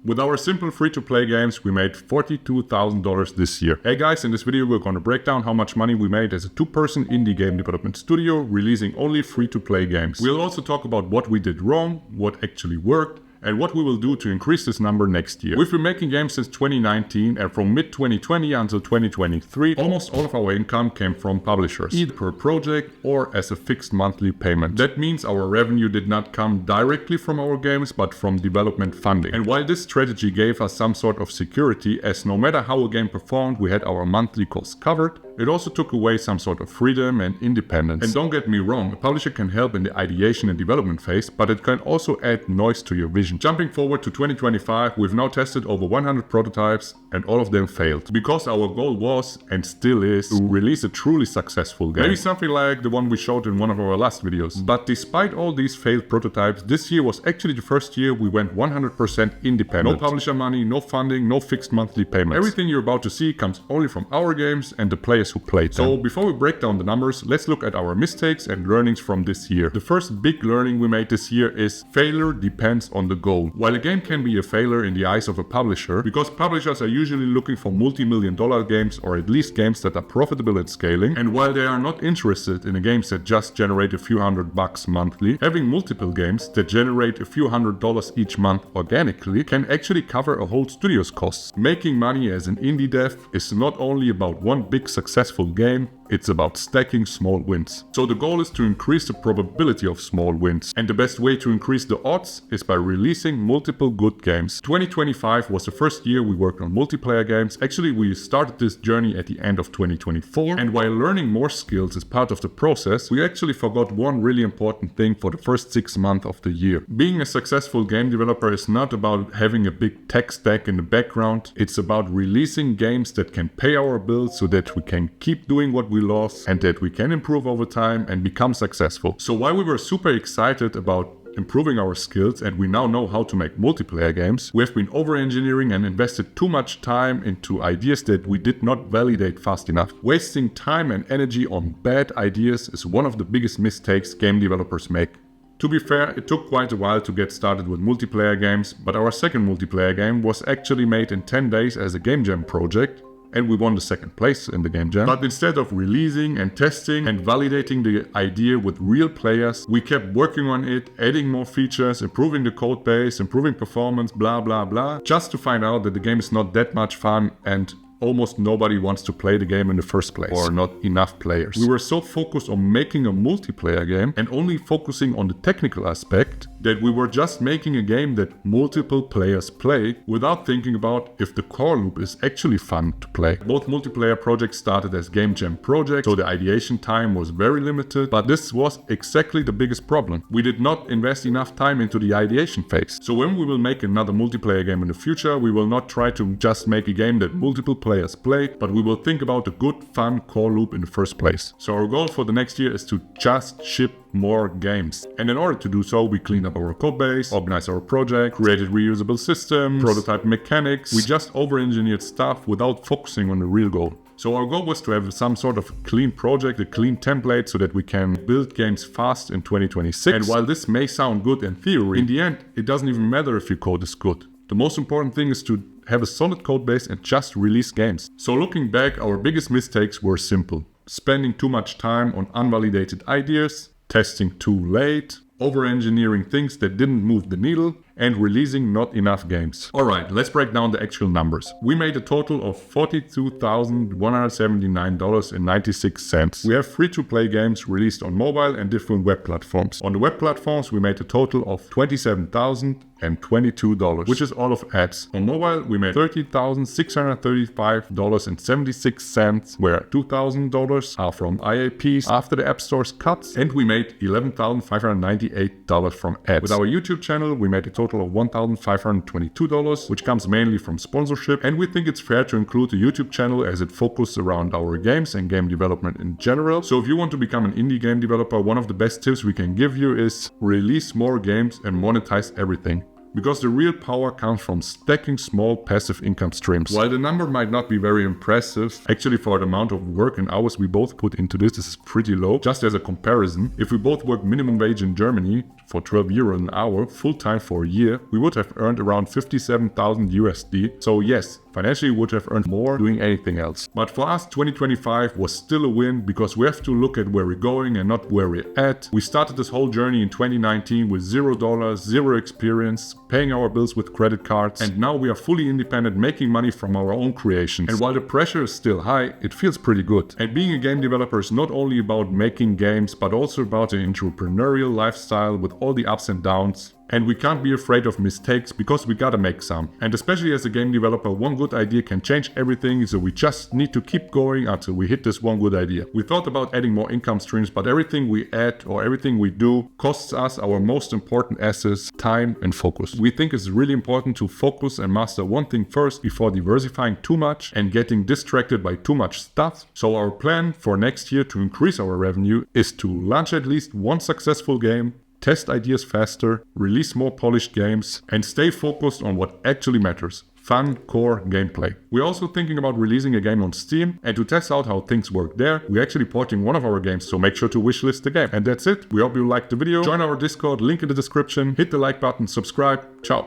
With our simple free-to-play games, we made $42,000 this year. Hey guys, in this video we're going to break down how much money we made as a two-person indie game development studio releasing only free-to-play games. We'll also talk about what we did wrong, what actually worked, and what we will do to increase this number next year. We've been making games since 2019, and from mid-2020 until 2023, almost all of our income came from publishers, either per project or as a fixed monthly payment. That means our revenue did not come directly from our games, but from development funding. And while this strategy gave us some sort of security, as no matter how a game performed, we had our monthly costs covered, it also took away some sort of freedom and independence. And don't get me wrong, a publisher can help in the ideation and development phase, but it can also add noise to your vision. Jumping forward to 2025, we've now tested over 100 prototypes and all of them failed. Because our goal was, and still is, to release a truly successful game. Maybe something like the one we showed in one of our last videos. But despite all these failed prototypes, this year was actually the first year we went 100% independent. No publisher money, no funding, no fixed monthly payments. Everything you're about to see comes only from our games and the players who played them. So before we break down the numbers, let's look at our mistakes and learnings from this year. The first big learning we made this year is failure depends on the goal. While a game can be a failure in the eyes of a publisher, because publishers are usually looking for multi-million-dollar games or at least games that are profitable at scaling, and while they are not interested in games that just generate a few $100 monthly, having multiple games that generate a few $100 each month organically can actually cover a whole studio's costs. Making money as an indie dev is not only about one big successful game, it's about stacking small wins. So the goal is to increase the probability of small wins. And the best way to increase the odds is by releasing multiple good games. 2025 was the first year we worked on multiplayer games. Actually, we started this journey at the end of 2024. And while learning more skills is part of the process, we actually forgot one really important thing for the first 6 months of the year. Being a successful game developer is not about having a big tech stack in the background. It's about releasing games that can pay our bills so that we can keep doing what we love and that we can improve over time and become successful. So while we were super excited about improving our skills and we now know how to make multiplayer games, we have been over-engineering and invested too much time into ideas that we did not validate fast enough. Wasting time and energy on bad ideas is one of the biggest mistakes game developers make. To be fair, it took quite a while to get started with multiplayer games, but our second multiplayer game was actually made in 10 days as a game jam project, and we won the second place in the game jam. But instead of releasing and testing and validating the idea with real players, we kept working on it, adding more features, improving the code base, improving performance, blah blah blah, just to find out that the game is not that much fun and almost nobody wants to play the game in the first place, or not enough players. We were so focused on making a multiplayer game and only focusing on the technical aspect that we were just making a game that multiple players play without thinking about if the core loop is actually fun to play. Both multiplayer projects started as game jam projects, so the ideation time was very limited, but this was exactly the biggest problem. We did not invest enough time into the ideation phase. So when we will make another multiplayer game in the future, we will not try to just make a game that multiple players play, but we will think about a good, fun core loop in the first place. So our goal for the next year is to just ship more games. And in order to do so, we cleaned up our code base, organized our project, created reusable systems, prototype mechanics. We just over-engineered stuff without focusing on the real goal. So our goal was to have some sort of clean project, a clean template, so that we can build games fast in 2026. And while this may sound good in theory, in the end, it doesn't even matter if your code is good. The most important thing is to have a solid code base and just release games. So looking back, our biggest mistakes were simple. Spending too much time on unvalidated ideas, testing too late, over-engineering things that didn't move the needle, and releasing not enough games. Alright, let's break down the actual numbers. We made a total of $42,179.96. We have free-to-play games released on mobile and different web platforms. On the web platforms, we made a total of $27,022, which is all of ads. On mobile, we made $30,635.76, where $2,000 are from IAPs after the App Store's cuts, and we made $11,598 from ads. With our YouTube channel, we made a total of $1,522, which comes mainly from sponsorship, and we think it's fair to include the YouTube channel as it focuses around our games and game development in general. So if you want to become an indie game developer, one of the best tips we can give you is release more games and monetize everything. because the real power comes from stacking small passive income streams. While the number might not be very impressive, actually for the amount of work and hours we both put into this is pretty low. Just as a comparison, if we both work minimum wage in Germany for 12 euros an hour, full time for a year, we would have earned around 57,000 USD. So yes, financially we would have earned more doing anything else. But for us, 2025 was still a win because we have to look at where we're going and not where we're at. We started this whole journey in 2019 with $0, zero experience, paying our bills with credit cards, and now we are fully independent, making money from our own creations. And while the pressure is still high, it feels pretty good. And being a game developer is not only about making games, but also about an entrepreneurial lifestyle with all the ups and downs. And we can't be afraid of mistakes because we gotta make some. And especially as a game developer, one good idea can change everything, so we just need to keep going until we hit this one good idea. We thought about adding more income streams, but everything we add or everything we do costs us our most important assets, time and focus. We think it's really important to focus and master one thing first before diversifying too much and getting distracted by too much stuff. So our plan for next year to increase our revenue is to launch at least one successful game, test ideas faster, release more polished games, and stay focused on what actually matters: fun, core gameplay. We're also thinking about releasing a game on Steam, and to test out how things work there, we're actually porting one of our games, so make sure to wishlist the game. And that's it. We hope you liked the video. Join our Discord, link in the description, hit the like button, subscribe. Ciao.